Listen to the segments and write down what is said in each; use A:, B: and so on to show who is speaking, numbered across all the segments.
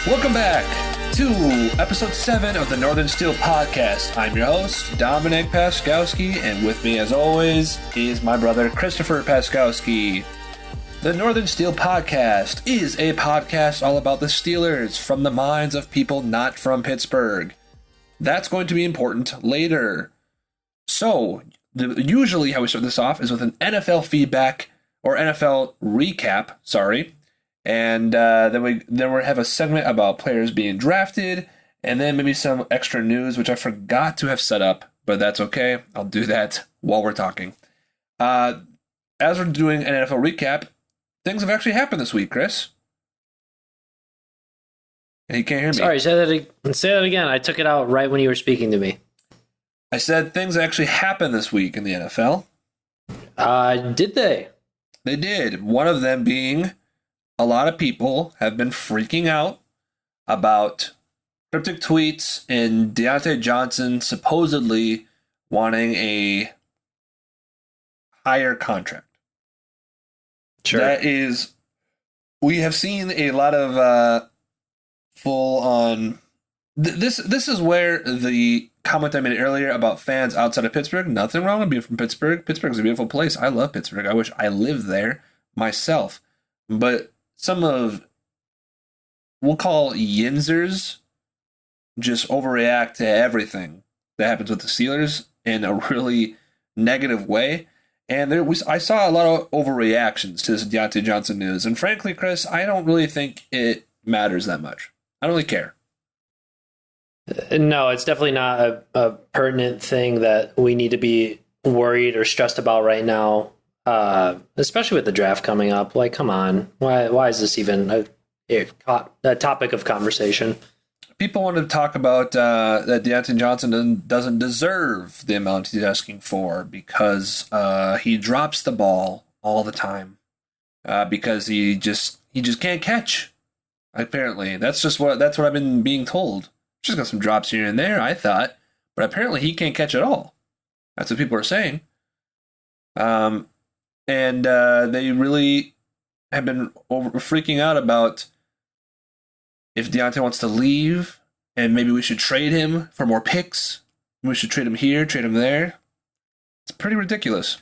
A: Welcome back to episode 7 of the Northern Steel Podcast. I'm your host, Dominic Paskowski, and with me, as always, is my brother, Christopher Paskowski. The Northern Steel Podcast is a podcast all about the Steelers from the minds of people not from Pittsburgh. That's going to be important later. So, usually how we start this off is with an NFL feedback, or NFL recap, sorry. And then we have a segment about players being drafted, and then maybe some extra news, which I forgot to have set up, but that's okay. I'll do that while we're talking. As we're doing an NFL recap, things have actually happened this week, Chris. And you can't hear me.
B: Sorry, say that again. I took it out right when you were speaking to me.
A: I said things actually happened this week in the NFL.
B: Did they?
A: They did. One of them being a lot of people have been freaking out about cryptic tweets and Deontay Johnson supposedly wanting a higher contract.
B: Sure.
A: That is, we have seen a lot of full on. This is where the comment I made earlier about fans outside of Pittsburgh. Nothing wrong with being from Pittsburgh. Pittsburgh's a beautiful place. I love Pittsburgh. I wish I lived there myself. But some of, we'll call Yinzers, just overreact to everything that happens with the Steelers in a really negative way. And I saw a lot of overreactions to this Deontay Johnson news. And frankly, Chris, I don't really think it matters that much. I don't really care.
B: No, it's definitely not a pertinent thing that we need to be worried or stressed about right now, especially with the draft coming up. Like, come on. Why is this even a topic of conversation?
A: People want to talk about that Deontay Johnson doesn't deserve the amount he's asking for because he drops the ball all the time because he just can't catch. Apparently, that's what I've been being told. Just got some drops here and there, I thought, but apparently he can't catch at all. That's what people are saying. And they really have been freaking out about if Deontay wants to leave, and maybe we should trade him for more picks. We should trade him here, trade him there. It's pretty ridiculous.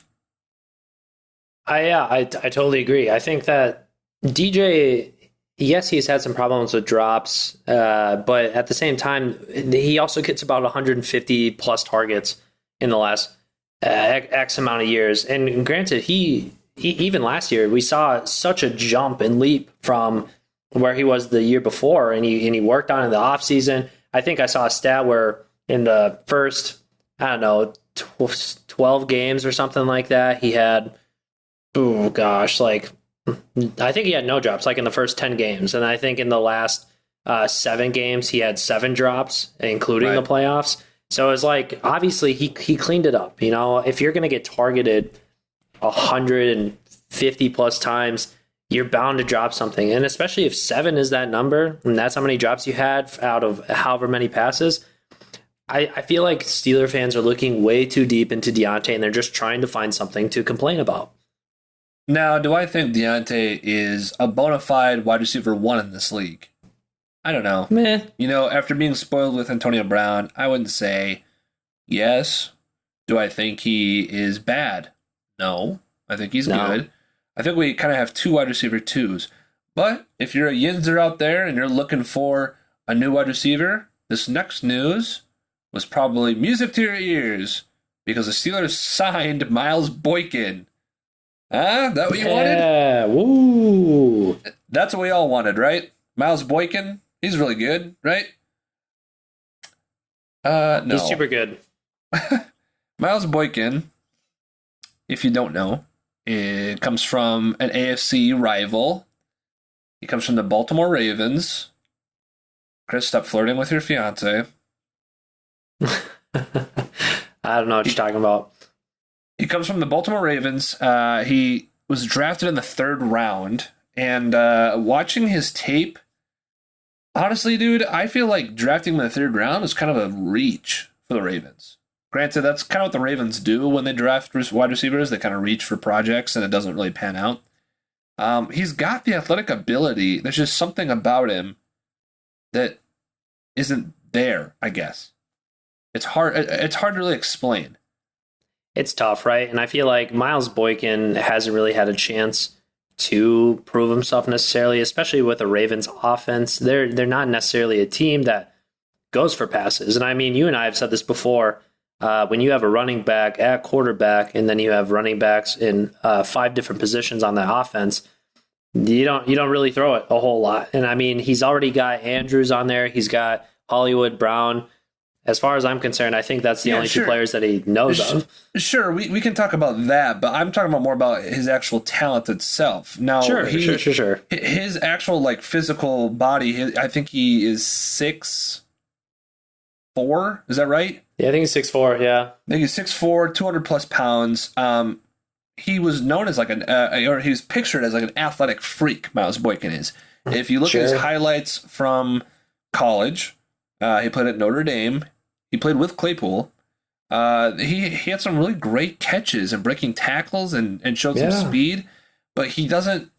B: I totally agree. I think that DJ, yes, he's had some problems with drops, but at the same time, he also gets about 150 plus targets in the last X amount of years. And granted, he even last year, we saw such a jump and leap from where he was the year before, and he worked on it in the offseason. I think I saw a stat where in the first, 12 games or something like that, he had, I think he had no drops, like in the first 10 games. And I think in the last 7 games, he had 7 drops, including the playoffs. So it was like, obviously, he cleaned it up. You know, if you're going to get targeted 150 plus times, you're bound to drop something. And especially if 7 is that number, and that's how many drops you had out of however many passes, I feel like Steeler fans are looking way too deep into Deontay, and they're just trying to find something to complain about.
A: Now, do I think Deontay is a bona fide wide receiver 1 in this league? I don't know.
B: Meh.
A: You know, after being spoiled with Antonio Brown, I wouldn't say yes. Do I think he is bad? No. I think he's good. I think we kind of have 2 wide receiver 2s. But if you're a Yinzer out there and you're looking for a new wide receiver, this next news was probably music to your ears because the Steelers signed Miles Boykin. Huh? That what you wanted?
B: Yeah, woo.
A: That's what we all wanted, right? Miles Boykin, he's really good, right? No.
B: He's super good.
A: Miles Boykin, if you don't know, it comes from an AFC rival. He comes from the Baltimore Ravens. Chris, stop flirting with your fiance.
B: I don't know what you're talking about.
A: He comes from the Baltimore Ravens. He was drafted in the 3rd round. And watching his tape, honestly, dude, I feel like drafting him in the 3rd round is kind of a reach for the Ravens. Granted, that's kind of what the Ravens do when they draft wide receivers. They kind of reach for projects, and it doesn't really pan out. He's got the athletic ability. There's just something about him that isn't there, I guess. It's hard to really explain.
B: It's tough, right? And I feel like Miles Boykin hasn't really had a chance to prove himself necessarily, especially with the Ravens offense. They're not necessarily a team that goes for passes. And I mean, you and I have said this before. When you have a running back at quarterback, and then you have running backs in 5 different positions on the offense, you don't really throw it a whole lot. And I mean, he's already got Andrews on there. He's got Hollywood Brown. As far as I'm concerned, I think that's the only 2 players that he knows of.
A: Sure, we can talk about that, but I'm talking about more about his actual talent itself. Now,
B: sure.
A: His actual like physical body, I think he is 6'4". Is that right?
B: Yeah, I think he's 6'4". Yeah,
A: I think he's 6'4", 200 plus pounds. He was known as like or he was pictured as like an athletic freak. Miles Boykin is. If you look at his highlights from college, he played at Notre Dame. He played with Claypool. He had some really great catches and breaking tackles and showed some speed, but he doesn't.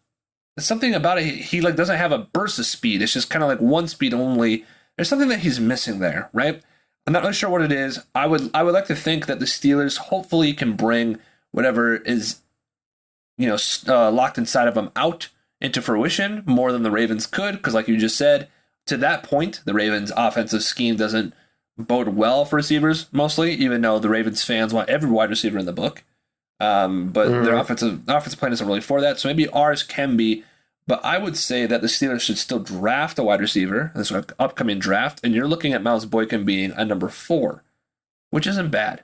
A: Something about it. He like doesn't have a burst of speed. It's just kind of like one speed only. There's something that he's missing there, right? I'm not really sure what it is. I would like to think that the Steelers hopefully can bring whatever is, locked inside of him out into fruition more than the Ravens could, because like you just said, to that point, the Ravens' offensive scheme doesn't bode well for receivers mostly, even though the Ravens fans want every wide receiver in the book. But their offensive plan isn't really for that, so maybe ours can be. But I would say that the Steelers should still draft a wide receiver, this upcoming draft, and you're looking at Miles Boykin being a number 4, which isn't bad.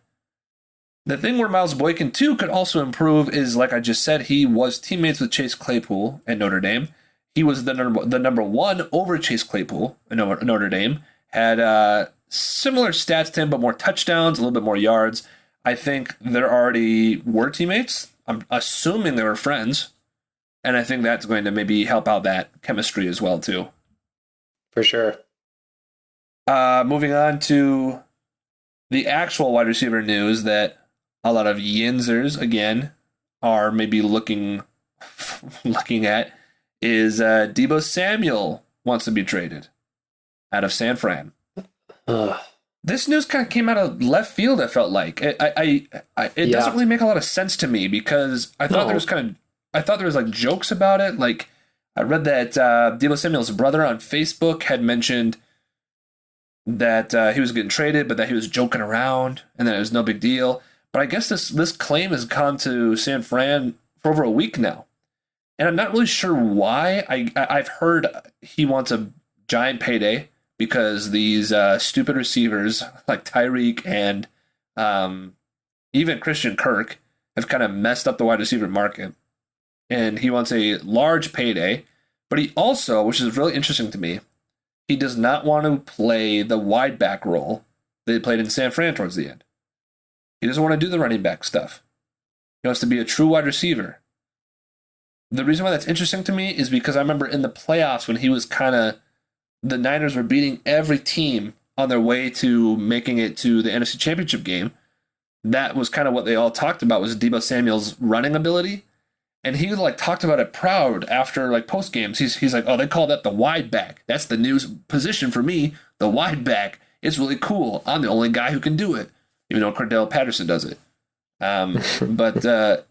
A: The thing where Miles Boykin, too, could also improve is, like I just said, he was teammates with Chase Claypool at Notre Dame. He was the number 1 over Chase Claypool at Notre Dame. Had similar stats to him, but more touchdowns, a little bit more yards. I think they already were teammates. I'm assuming they were friends. And I think that's going to maybe help out that chemistry as well, too.
B: For sure.
A: Moving on to the actual wide receiver news that a lot of Yinzers, again, are maybe looking at is Deebo Samuel wants to be traded out of San Fran. This news kind of came out of left field, I felt like. It doesn't really make a lot of sense to me, because I thought there was like jokes about it. Like, I read that Deebo Samuel's brother on Facebook had mentioned that he was getting traded, but that he was joking around and that it was no big deal. But I guess this claim has gone to San Fran for over a week now. And I'm not really sure why. I've heard he wants a giant payday because these stupid receivers like Tyreek and even Christian Kirk have kind of messed up the wide receiver market. And he wants a large payday. But he also, which is really interesting to me, he does not want to play the wide back role that he played in San Fran towards the end. He doesn't want to do the running back stuff. He wants to be a true wide receiver. The reason why that's interesting to me is because I remember in the playoffs when he was the Niners were beating every team on their way to making it to the NFC Championship game. That was kind of what they all talked about, was Deebo Samuel's running ability. And he talked about it proud after post games. He's like, oh, they call that the wide back. That's the new position for me, the wide back. It's really cool. I'm the only guy who can do it, even though Cordell Patterson does it. But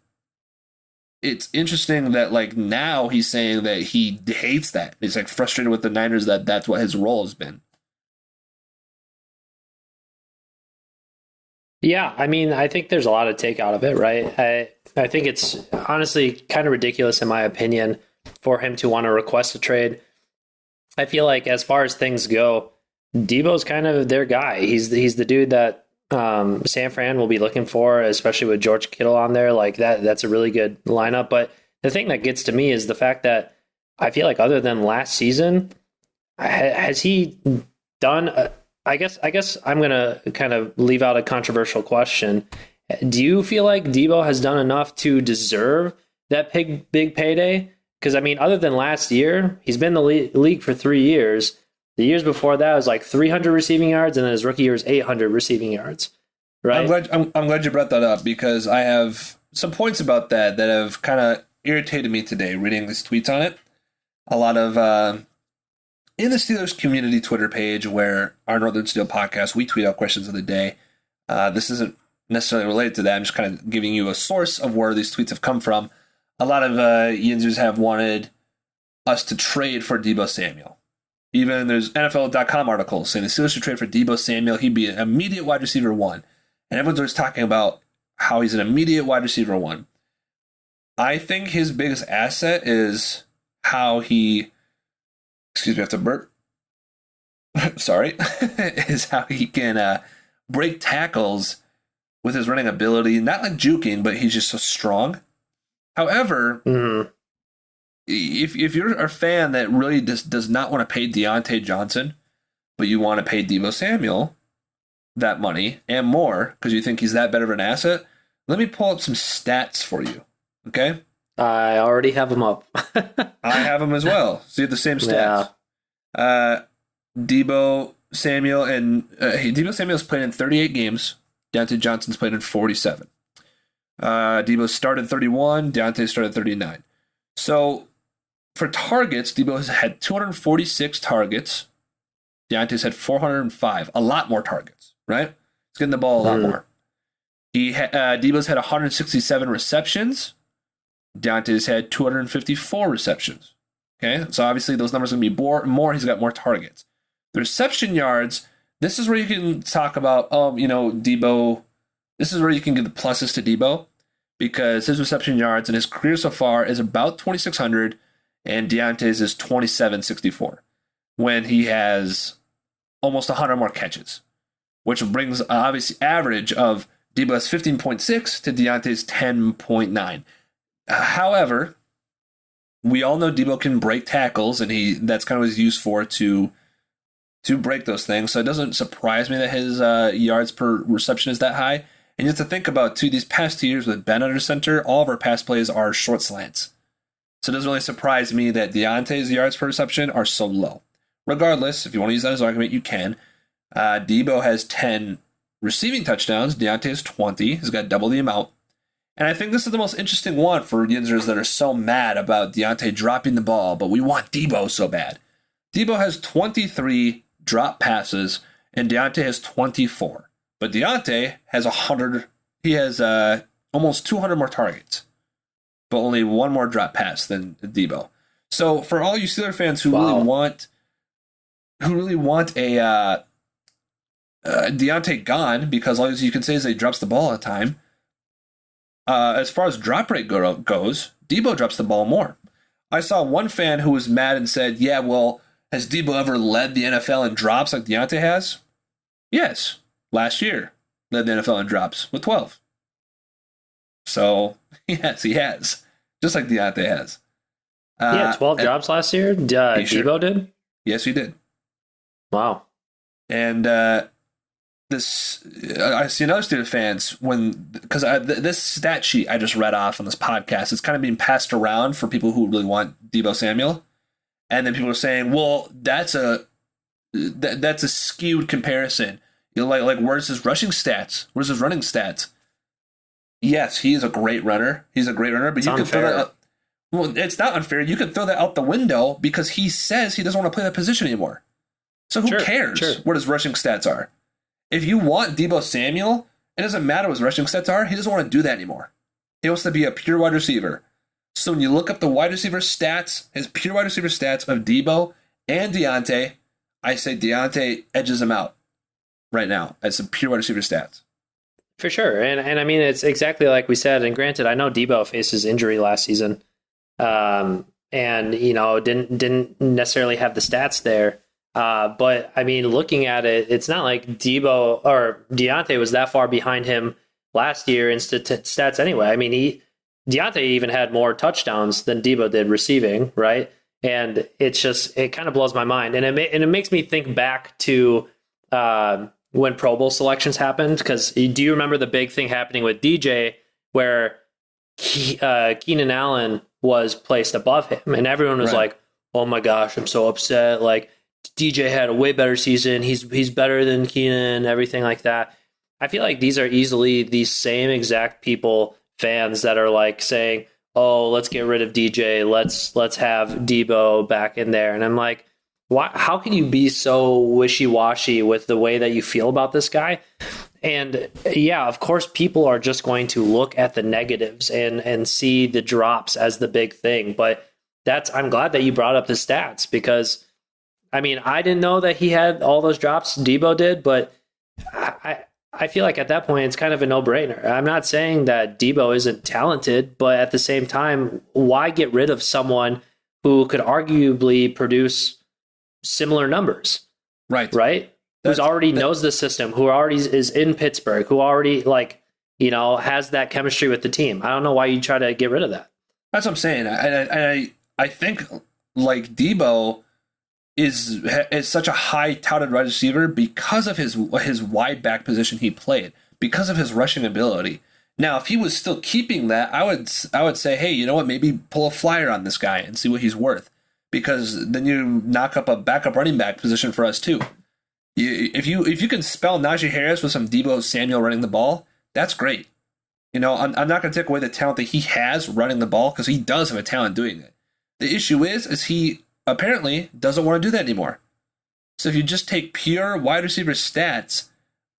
A: it's interesting that now he's saying that he hates that. He's frustrated with the Niners that that's what his role has been.
B: Yeah, I mean, I think there's a lot to take out of it, right? I think it's honestly kind of ridiculous, in my opinion, for him to want to request a trade. I feel like as far as things go, Deebo's kind of their guy. He's the dude that San Fran will be looking for, especially with George Kittle on there. That's a really good lineup. But the thing that gets to me is the fact that I feel like other than last season, has he done... I guess I'm going to kind of leave out a controversial question. Do you feel like Deebo has done enough to deserve that big payday? Because, I mean, other than last year, he's been in the league for 3 years. The years before that was 300 receiving yards, and then his rookie year was 800 receiving yards. Right?
A: I'm glad you brought that up, because I have some points about that have kind of irritated me today reading these tweets on it. A lot of in the Steelers community Twitter page, where our Northern Steel podcast, we tweet out questions of the day. This isn't necessarily related to that. I'm just kind of giving you a source of where these tweets have come from. A lot of Yinzers have wanted us to trade for Deebo Samuel. Even there's NFL.com articles saying the Steelers should trade for Deebo Samuel. He'd be an immediate wide receiver 1. And everyone's always talking about how he's an immediate wide receiver 1. I think his biggest asset is how he, excuse me, I have to burp. Sorry. Is how he can break tackles with his running ability. Not like juking, but he's just so strong. However, if you're a fan that really does not want to pay Deontay Johnson, but you want to pay Deebo Samuel that money and more because you think he's that better of an asset, let me pull up some stats for you. Okay?
B: I already have them up.
A: I have them as well. So you have the same stats. Yeah. Deebo Samuel Deebo Samuel's played in 38 games. Deontay Johnson's played in 47. Deebo started 31. Deontay started 39. So for targets, Deebo has had 246 targets. Deontay's had 405. A lot more targets, right? He's getting the ball a lot more. Deebo's had 167 receptions. Deontay's had 254 receptions. Okay, so obviously those numbers are going to be more. He's got more targets. The reception yards, this is where you can talk about, Deebo. This is where you can give the pluses to Deebo because his reception yards in his career so far is about 2,600 and Deontay's is 2,764 when he has almost 100 more catches, which brings obviously average of Deebo's 15.6 to Deontay's 10.9. However, we all know Deebo can break tackles, and that's kind of what he's used for to break those things. So it doesn't surprise me that his yards per reception is that high. And you have to think about, too, these past 2 years with Ben under center, all of our pass plays are short slants. So it doesn't really surprise me that Deontay's yards per reception are so low. Regardless, if you want to use that as an argument, you can. Deebo has 10 receiving touchdowns. Deontay has 20. He's got double the amount. And I think this is the most interesting one for Yinzers that are so mad about Deontay dropping the ball, but we want Deebo so bad. Deebo has 23 drop passes, and Deontay has 24. But Deontay has 100. He has almost 200 more targets, but only one more drop pass than Deebo. So for all you Steelers fans who really want a Deontay gone, because all you can say is that he drops the ball all the time. As far as drop rate goes, Deebo drops the ball more. I saw one fan who was mad and said, yeah, well, has Deebo ever led the NFL in drops like Deontay has? Yes. Last year, led the NFL in drops with 12. So, yes, he has. Just like Deontay has.
B: 12 drops last year? Deebo did?
A: Yes, he did.
B: Wow.
A: And I see another Steelers fans because this stat sheet I just read off on this podcast, it's kind of being passed around for people who really want Deebo Samuel, and then people are saying, "Well, that's a skewed comparison. Like where's his rushing stats? Where's his running stats?" Yes, he is a great runner. He's a great runner, but you can throw that out. Well, it's not unfair. You can throw that out the window because he says he doesn't want to play that position anymore. So who cares what his rushing stats are? If you want Deebo Samuel, it doesn't matter what his rushing stats are. He doesn't want to do that anymore. He wants to be a pure wide receiver. So when you look up the wide receiver stats, his pure wide receiver stats of Deebo and Deontay, I say Deontay edges him out right now as some pure wide receiver stats.
B: For sure. And I mean, it's exactly like we said. And granted, I know Deebo faces injury last season and, didn't necessarily have the stats there. But I mean, looking at it, it's not like Deebo or Deontay was that far behind him last year in stats anyway. I mean, Deontay even had more touchdowns than Deebo did receiving, right? And it kind of blows my mind. And it makes me think back to when Pro Bowl selections happened, because do you remember the big thing happening with DJ where Keenan Allen was placed above him, and everyone was like, "Oh my gosh, I'm so upset!" Like, DJ had a way better season. He's better than Keenan, everything like that. I feel like these are easily these same exact people, fans that are like saying, "Oh, let's get rid of DJ. Let's have Deebo back in there." And I'm like, Why? How can you be so wishy-washy with the way that you feel about this guy? And yeah, of course, people are just going to look at the negatives and see the drops as the big thing. But I'm glad that you brought up the stats because, I mean, I didn't know that he had all those drops. Debo did, but I feel like at that point it's kind of a no-brainer. I'm not saying that Debo isn't talented, but at the same time, why get rid of someone who could arguably produce similar numbers? Right? Who's already knows the system, who already is in Pittsburgh, who already has that chemistry with the team. I don't know why you try to get rid of that.
A: That's what I'm saying. I think like Debo is such a high touted wide receiver because of his wide back position he played, because of his rushing ability. Now, if he was still keeping that, I would say, hey, you know what? Maybe pull a flyer on this guy and see what he's worth, because then you knock up a backup running back position for us too. If you can spell Najee Harris with some Debo Samuel running the ball, that's great. I'm not going to take away the talent that he has running the ball, because he does have a talent doing it. The issue is he apparently doesn't want to do that anymore. So if you just take pure wide receiver stats,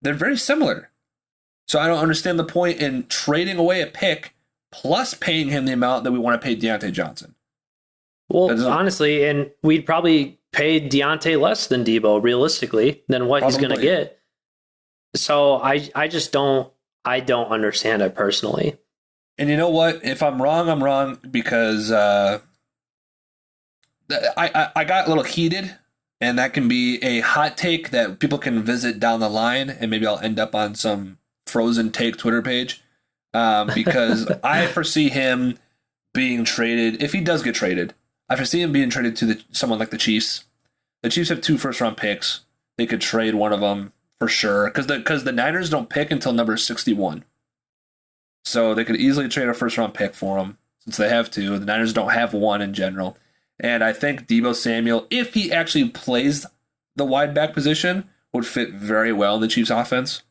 A: they're very similar. So I don't understand the point in trading away a pick plus paying him the amount that we want to pay Deontay Johnson.
B: Well, honestly, and we'd probably pay Deontay less than Debo, realistically, than what he's going to get. So I just don't understand it personally. And
A: you know what? If I'm wrong, I'm wrong, because I got a little heated, and that can be a hot take that people can visit down the line, and maybe I'll end up on some Frozen Take Twitter page, because I foresee him being traded. If he does get traded, I foresee him being traded to someone like the Chiefs. The Chiefs have 2 first-round picks. They could trade one of them for sure, because the Niners don't pick until number 61. So they could easily trade a first-round pick for him, since they have 2. The Niners don't have 1 in general. And I think Debo Samuel, if he actually plays the wide back position, would fit very well in the Chiefs' offense.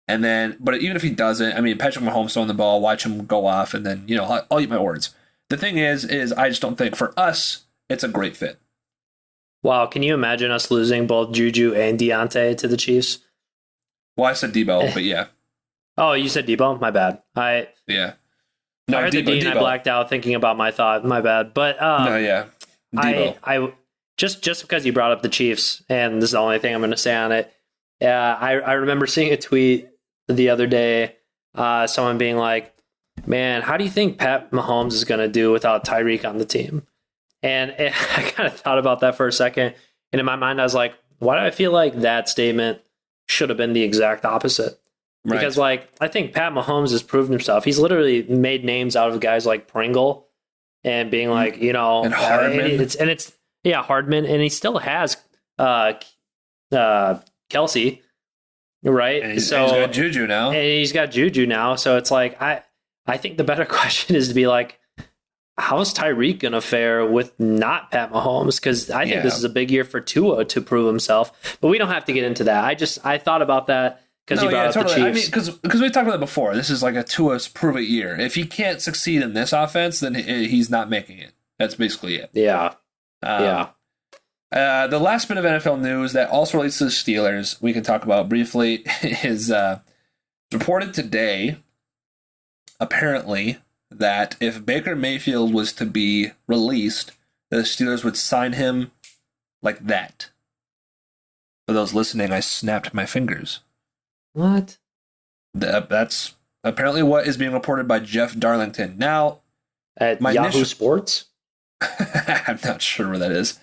A: And then, but even if he doesn't, I mean, Patrick Mahomes throwing the ball, watch him go off, and then, I'll eat my words. The thing is I just don't think for us it's a great fit.
B: Wow, can you imagine us losing both Juju and Deontay to the Chiefs?
A: Well, I said Debo, but yeah.
B: Oh, you said Debo? My bad.
A: Yeah.
B: No, I heard the D and I blacked out thinking about my thought. My bad. But
A: no, yeah.
B: Debo. I just because you brought up the Chiefs, and this is the only thing I'm going to say on it. I remember seeing a tweet the other day, someone being like, man, how do you think Pat Mahomes is going to do without Tyreek on the team? And I kind of thought about that for a second. And in my mind, I was like, why do I feel like that statement should have been the exact opposite? Right. Because, I think Pat Mahomes has proven himself. He's literally made names out of guys like Pringle and being like,
A: and Hardman.
B: Hardman. And he still has Kelsey, right?
A: And he's got Juju now.
B: And he's got Juju now. So it's like, I think the better question is to be like, how's Tyreek going to fare with not Pat Mahomes? Because I think this is a big year for Tua to prove himself. But we don't have to get into that. I thought about that because you brought up the Chiefs. I
A: mean, because we talked about that before. This is like a Tua's prove it year. If he can't succeed in this offense, then he's not making it. That's basically it.
B: Yeah.
A: The last bit of NFL news that also relates to the Steelers, we can talk about briefly, is reported today, apparently, that if Baker Mayfield was to be released, the Steelers would sign him like that. For those listening, I snapped my fingers.
B: What?
A: That's apparently what is being reported by Jeff Darlington. Now,
B: at Yahoo Sports?
A: I'm not sure where that is.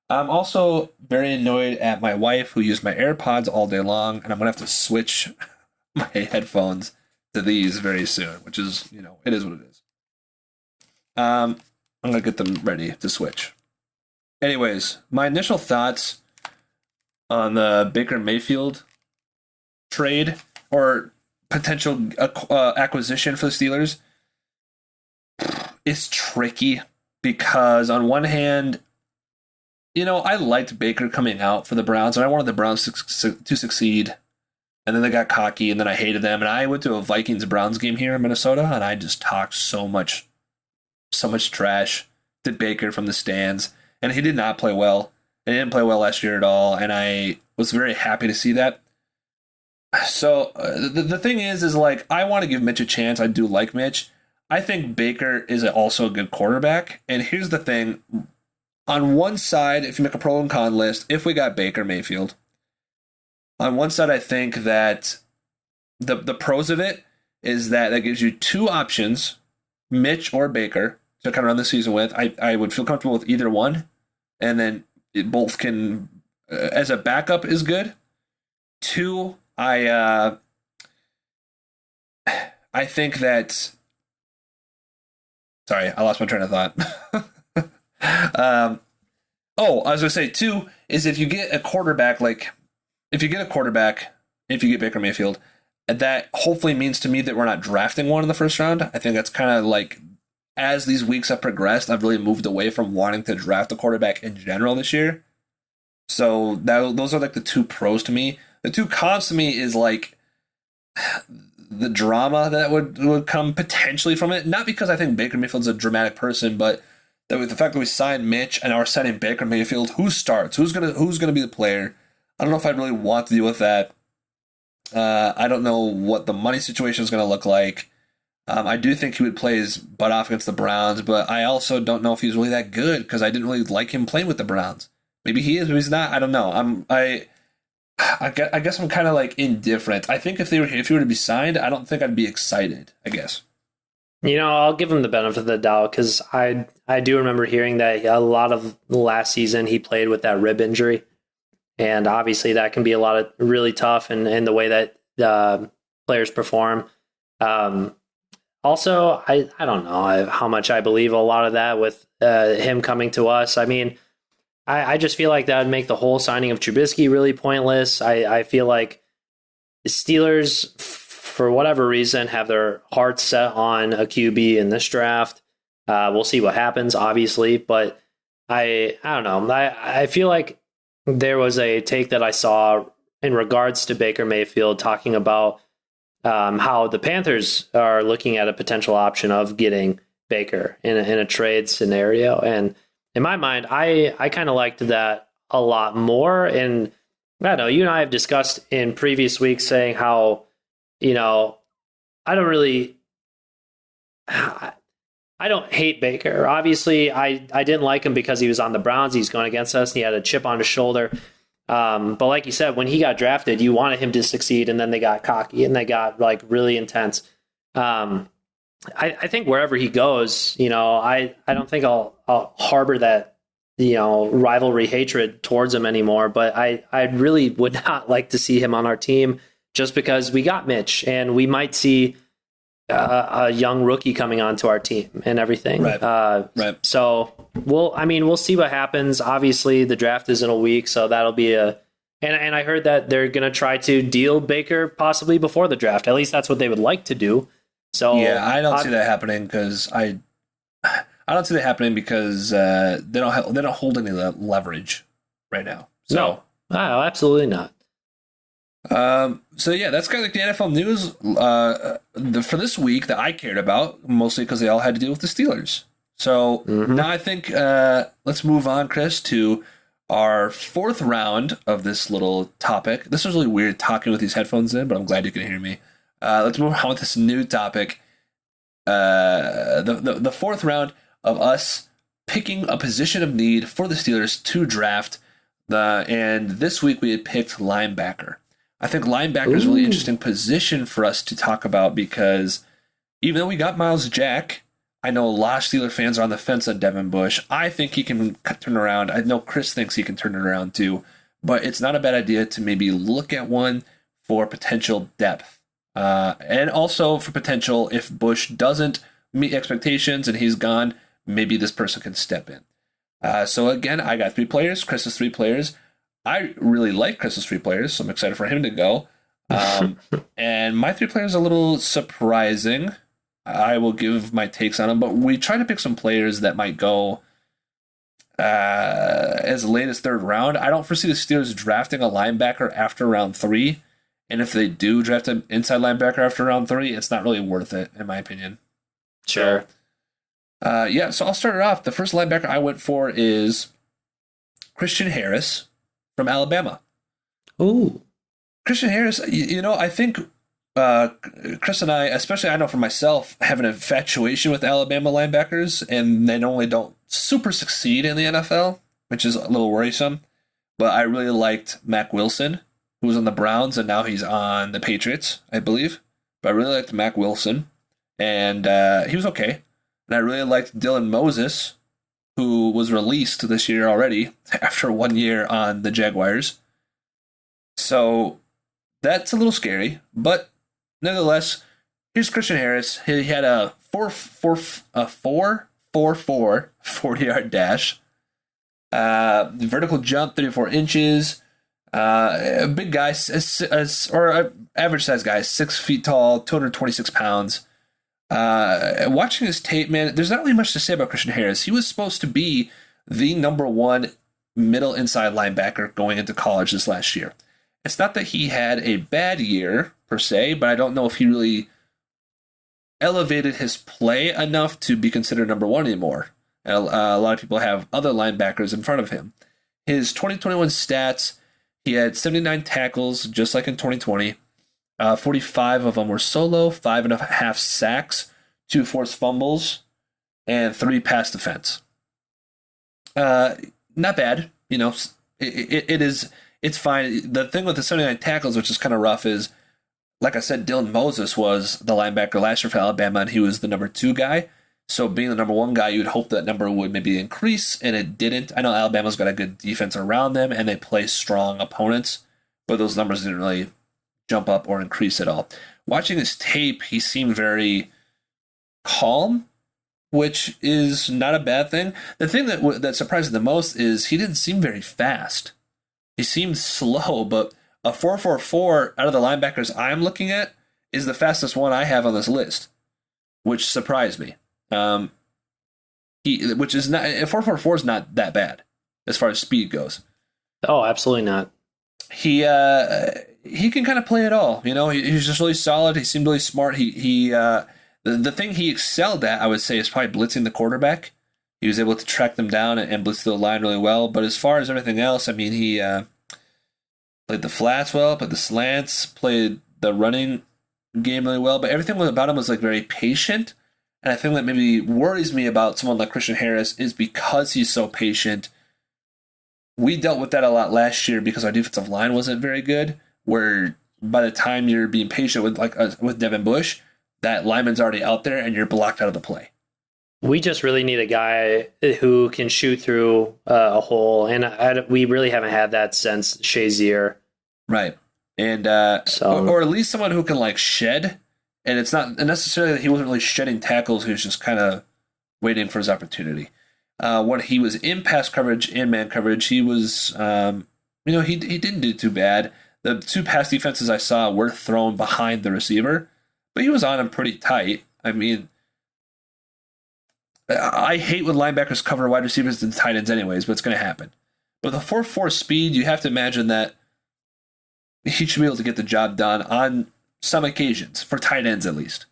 A: I'm also very annoyed at my wife, who used my AirPods all day long, and I'm going to have to switch my headphones to these very soon, which is, it is what it is. I'm going to get them ready to switch. Anyways, my initial thoughts on the Baker Mayfield trade or potential acquisition for the Steelers is tricky, because on one hand, I liked Baker coming out for the Browns, and I wanted the Browns to succeed. And then they got cocky, and then I hated them. And I went to a Vikings-Browns game here in Minnesota, and I just talked so much trash to Baker from the stands. And he did not play well. They didn't play well last year at all, and I was very happy to see that. So the thing is like, I want to give Mitch a chance. I do like Mitch. I think Baker is also a good quarterback. And here's the thing. On one side, if you make a pro and con list, if we got Baker Mayfield, on one side, I think that the pros of it is that gives you two options, Mitch or Baker, to kind of run the season with. I would feel comfortable with either one. And then both can, as a backup, is good. Two, I think that. Sorry, I lost my train of thought. I was gonna say too is if you get a quarterback, if you get Baker Mayfield, that hopefully means to me that we're not drafting one in the first round. I think that's kind of like, as these weeks have progressed, I've really moved away from wanting to draft a quarterback in general this year. So those are like the two pros to me. The two cons to me is like the drama that would come potentially from it. Not because I think Baker Mayfield's a dramatic person, but that with the fact that we signed Mitch and now we're signing Baker Mayfield, who starts? Who's gonna be the player? I don't know if I'd really want to deal with that. I don't know what the money situation is going to look like. I do think he would play his butt off against the Browns, but I also don't know if he's really that good because I didn't really like him playing with the Browns. Maybe he is, maybe he's not. I don't know. I guess I'm kind of like indifferent. I think if he were to be signed, I don't think I'd be excited, I guess.
B: I'll give him the benefit of the doubt because I do remember hearing that a lot of last season he played with that rib injury. And obviously that can be a lot of really tough in the way that players perform. Also, I don't know how much I believe a lot of that with him coming to us. I mean, I just feel like that would make the whole signing of Trubisky really pointless. I feel like the Steelers, for whatever reason, have their hearts set on a QB in this draft. We'll see what happens, obviously, but I don't know. I feel like there was a take that I saw in regards to Baker Mayfield talking about how the Panthers are looking at a potential option of getting Baker in a trade scenario. And in my mind, I kind of liked that a lot more. And I don't know, you and I have discussed in previous weeks saying how, I don't hate Baker. Obviously, I didn't like him because he was on the Browns. He's going against us, and he had a chip on his shoulder. But like you said, when he got drafted, you wanted him to succeed, and then they got cocky, and they got like really intense. I think wherever he goes, I don't think I'll harbor that, rivalry hatred towards him anymore. But I really would not like to see him on our team just because we got Mitch, and we might see a young rookie coming onto our team and everything.
A: Right.
B: So we'll see what happens. Obviously, the draft is in a week, so that'll be and I heard that they're going to try to deal Baker possibly before the draft. At least that's what they would like to do. So
A: yeah, I don't see that happening because they don't hold any leverage right now. So
B: no, absolutely not.
A: So yeah, that's kind of like the NFL news for this week that I cared about, mostly because they all had to deal with the Steelers. So now I think let's move on, Chris, to our fourth round of this little topic. This was really weird talking with these headphones in, but I'm glad you can hear me. Let's move on with this new topic. The fourth round of us picking a position of need for the Steelers to draft. And this week we had picked linebacker. I think linebacker is a really interesting position for us to talk about because even though we got Myles Jack, I know a lot of Steeler fans are on the fence on Devin Bush. I think he can turn around. I know Chris thinks he can turn it around too, but it's not a bad idea to maybe look at one for potential depth. And also for potential, if Bush doesn't meet expectations and he's gone, maybe this person can step in. So again, I got 3 players. Chris has 3 players. I really like Chris's 3 players, so I'm excited for him to go. And my 3 players are a little surprising. I will give my takes on them, but we try to pick some players that might go as late as 3rd round. I don't foresee the Steelers drafting a linebacker after round 3. And if they do draft an inside linebacker after round 3, it's not really worth it, in my opinion.
B: Sure.
A: So I'll start it off. The first linebacker I went for is Christian Harris from Alabama.
B: Ooh.
A: Christian Harris, I think Chris and I, especially I know for myself, have an infatuation with Alabama linebackers, and they normally don't super succeed in the NFL, which is a little worrisome. But I really liked Mac Wilson, who was on the Browns, and now he's on the Patriots, I believe. But I really liked Mac Wilson, and he was okay. And I really liked Dylan Moses, who was released this year already after 1 year on the Jaguars. So that's a little scary, but nevertheless, here's Christian Harris. He had a 4.44 40-yard dash, vertical jump 34 inches. A big guy, or average size guy, 6 feet tall, 226 pounds. Watching his tape, man, there's not really much to say about Christian Harris. He was supposed to be the number one middle inside linebacker going into college this last year. It's not that he had a bad year, per se, but I don't know if he really elevated his play enough to be considered number one anymore. And a lot of people have other linebackers in front of him. His 2021 stats, he had 79 tackles, just like in 2020. 45 of them were solo, 5.5 sacks, 2 forced fumbles, and 3 pass defense. Not bad, it is. It's fine. The thing with the 79 tackles, which is kind of rough, is, like I said, Dylan Moses was the linebacker last year for Alabama, and he was the number 2 guy. So being the number 1 guy, you'd hope that number would maybe increase, and it didn't. I know Alabama's got a good defense around them, and they play strong opponents, but those numbers didn't really jump up or increase at all. Watching his tape, he seemed very calm, which is not a bad thing. The thing that surprised me the most is he didn't seem very fast. He seemed slow, but a 4.44 out of the linebackers I'm looking at is the fastest one I have on this list, which surprised me. Which is not, 4.44 is not that bad as far as speed goes.
B: Oh, absolutely not.
A: He can kind of play it all. He's just really solid. He seemed really smart. The thing he excelled at, I would say, is probably blitzing the quarterback. He was able to track them down and blitz the line really well. But as far as everything else, I mean, he played the flats well, played the slants, played the running game really well. But everything about him was like very patient. And I think that maybe worries me about someone like Christian Harris is because he's so patient. We dealt with that a lot last year because our defensive line wasn't very good, where by the time you're being patient with Devin Bush, that lineman's already out there and you're blocked out of the play.
B: We just really need a guy who can shoot through a hole, and we really haven't had that since Shazier.
A: Right. And or at least someone who can shed, and it's not necessarily that he wasn't really shedding tackles, he was just kind of waiting for his opportunity. When he was in pass coverage and man coverage, he was, he didn't do too bad. The 2 pass defenses I saw were thrown behind the receiver, but he was on him pretty tight. I mean, I hate when linebackers cover wide receivers and tight ends anyways, but it's going to happen. But the 4.4 speed, you have to imagine that he should be able to get the job done on some occasions, for tight ends at least.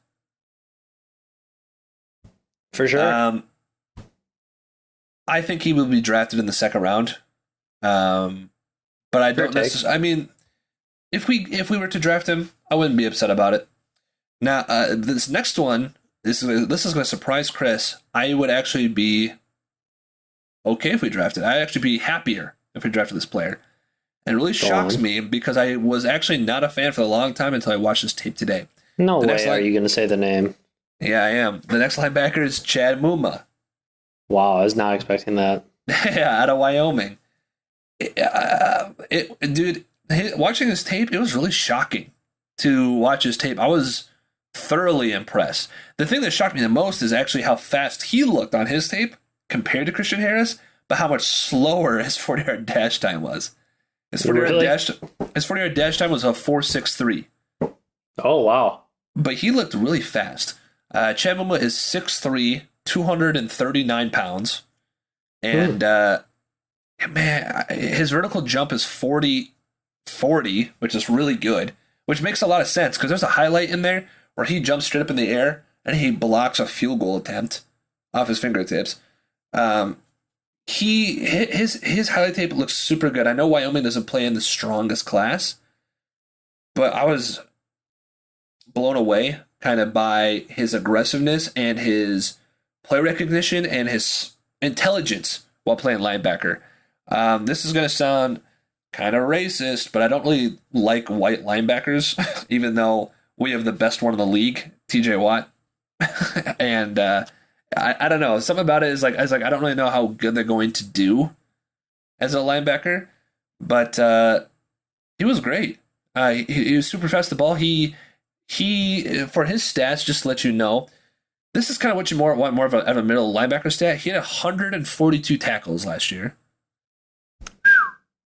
B: For sure.
A: I think he will be drafted in the 2nd round. But I don't necessarily. I mean, if we were to draft him, I wouldn't be upset about it. Now, this next one, this is going to surprise Chris. I would actually be okay if we drafted. I'd actually be happier if we drafted this player. And it really shocks me because I was actually not a fan for a long time until I watched this tape today.
B: No way are you going to say the name.
A: Yeah, I am. The next linebacker is Chad Muma.
B: Wow, I was not expecting that.
A: Yeah, out of Wyoming. Dude, watching his tape, it was really shocking to watch his tape. I was thoroughly impressed. The thing that shocked me the most is actually how fast he looked on his tape compared to Christian Harris, but how much slower his 40-yard dash time was. His 40-yard dash time was a 4.63.
B: Oh, wow.
A: But he looked really fast. Chad Muma is 6'3", 239 pounds. And, man, his vertical jump is 40, which is really good, which makes a lot of sense because there's a highlight in there where he jumps straight up in the air and he blocks a field goal attempt off his fingertips. his highlight tape looks super good. I know Wyoming doesn't play in the strongest class, but I was blown away kind of by his aggressiveness and his play recognition and his intelligence while playing linebacker. This is going to sound kind of racist, but I don't really like white linebackers, even though we have the best one in the league, TJ Watt. And I don't know. Something about it is I don't really know how good they're going to do as a linebacker, but he was great. He was super fast. The ball. He for his stats, just to let you know, this is kind of what you want more of a middle linebacker stat. He had 142 tackles last year,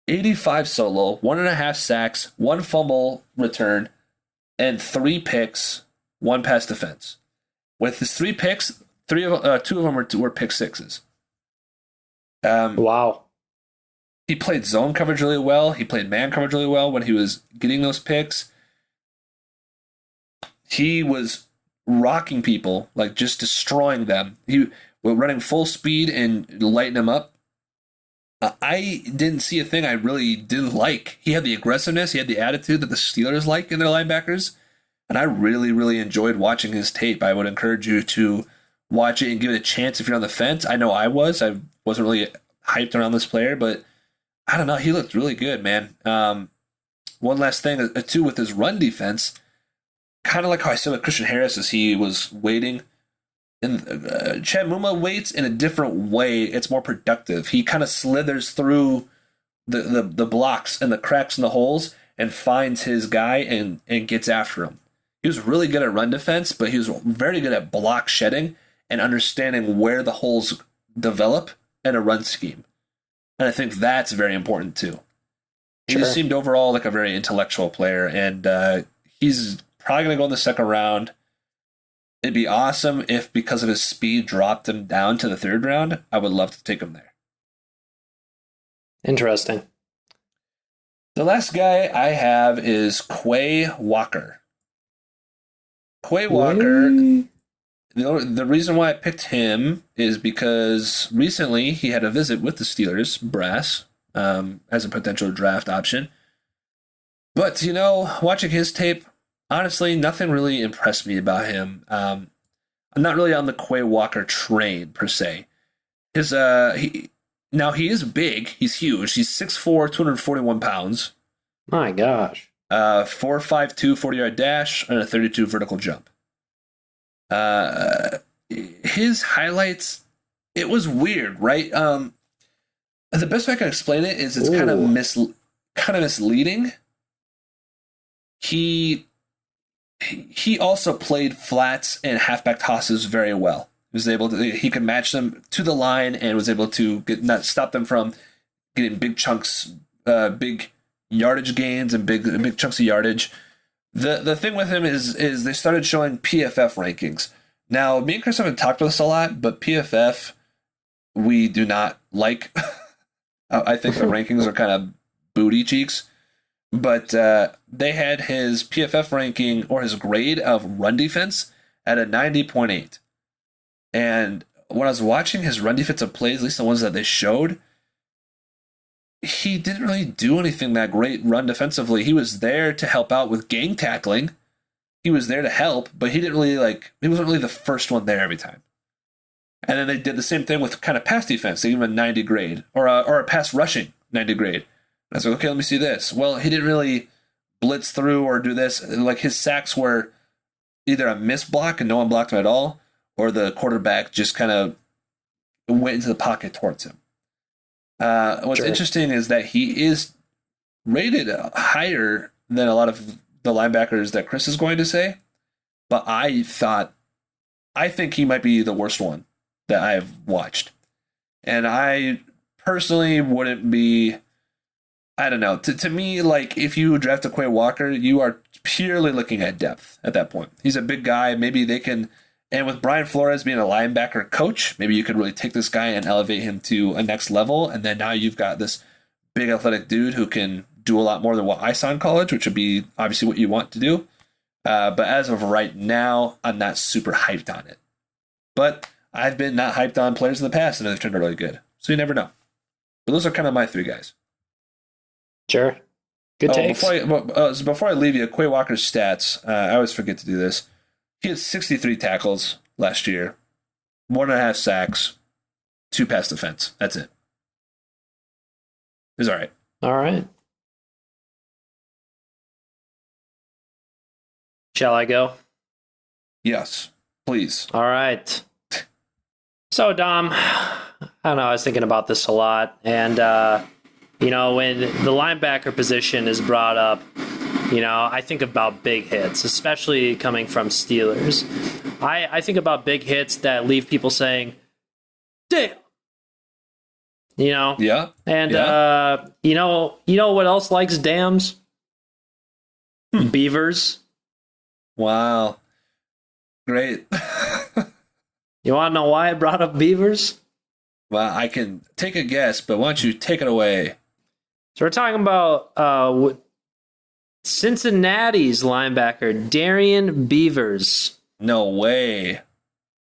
A: 85 solo, 1.5 sacks, 1 fumble return, and 3 picks, 1 pass defense. With his 3 picks, 2 of them were pick sixes.
B: Wow.
A: He played zone coverage really well. He played man coverage really well when he was getting those picks. He was rocking people, like just destroying them. He was running full speed and lighting them up. I didn't see a thing I really didn't like. He had the aggressiveness, he had the attitude that the Steelers like in their linebackers, and I really, really enjoyed watching his tape. I would encourage you to watch it and give it a chance if you're on the fence. I know I wasn't really hyped around this player, but I don't know. He looked really good, man. One last thing, too, with his run defense, kind of like how I said with Christian Harris, as he was waiting. And Chad Muma waits in a different way. It's more productive. He kind of slithers through the blocks and the cracks and the holes and finds his guy and gets after him. He was really good at run defense, but he was very good at block shedding and understanding where the holes develop in a run scheme. And I think that's very important too. He just seemed overall like a very intellectual player, and he's probably going to go in the second round. It'd be awesome if, because of his speed, dropped him down to the third round. I would love to take him there.
B: Interesting.
A: The last guy I have is Quay Walker. Quay Walker, the reason why I picked him is because recently he had a visit with the Steelers brass as a potential draft option. But, watching his tape, honestly, nothing really impressed me about him. I'm not really on the Quay Walker train, per se. He is big. He's huge. He's 6'4", 241 pounds.
B: My gosh.
A: 4.52 40-yard dash and a 32 vertical jump. His highlights, it was weird, right? The best way I can explain it is it's kind of misleading. He also played flats and halfback tosses very well. He could match them to the line and was able to not stop them from getting big chunks, big yardage gains and big chunks of yardage. The thing with him is they started showing PFF rankings. Now, me and Chris haven't talked about this a lot, but PFF we do not like. I think the rankings are kind of booty cheeks. But they had his PFF ranking or his grade of run defense at a 90.8. And when I was watching his run defensive plays, at least the ones that they showed, he didn't really do anything that great run defensively. He was there to help out with gang tackling. He was there to help, but he wasn't really the first one there every time. And then they did the same thing with kind of pass defense. They gave him a 90 grade or a pass rushing 90 grade. I was like, okay, let me see this. Well, he didn't really blitz through or do this. Like, his sacks were either a missed block and no one blocked him at all, or the quarterback just kind of went into the pocket towards him. What's interesting is that he is rated higher than a lot of the linebackers that Chris is going to say, but I think he might be the worst one that I've watched. And I personally wouldn't be... I don't know. To me, like, if you draft a Quay Walker, you are purely looking at depth at that point. He's a big guy. Maybe they can, and with Brian Flores being a linebacker coach, maybe you could really take this guy and elevate him to a next level. And then now you've got this big athletic dude who can do a lot more than what I saw in college, which would be obviously what you want to do. But as of right now, I'm not super hyped on it. But I've been not hyped on players in the past, and they've turned out really good. So you never know. But those are kind of my three guys.
B: Sure. Good takes.
A: Before I leave you, Quay Walker's stats. I always forget to do this. He had 63 tackles last year, 1.5 sacks, 2 pass defense. That's it. It's all right.
B: All right. Shall I go?
A: Yes, please.
B: All right. So, Dom, I don't know, I was thinking about this a lot. And, when the linebacker position is brought up, I think about big hits, especially coming from Steelers. I think about big hits that leave people saying, damn.
A: Yeah.
B: And, you know what else likes dams? Beavers.
A: Wow. Great.
B: You want to know why I brought up Beavers?
A: Well, I can take a guess, but why don't you take it away?
B: So we're talking about Cincinnati's linebacker, Darian Beavers.
A: No way.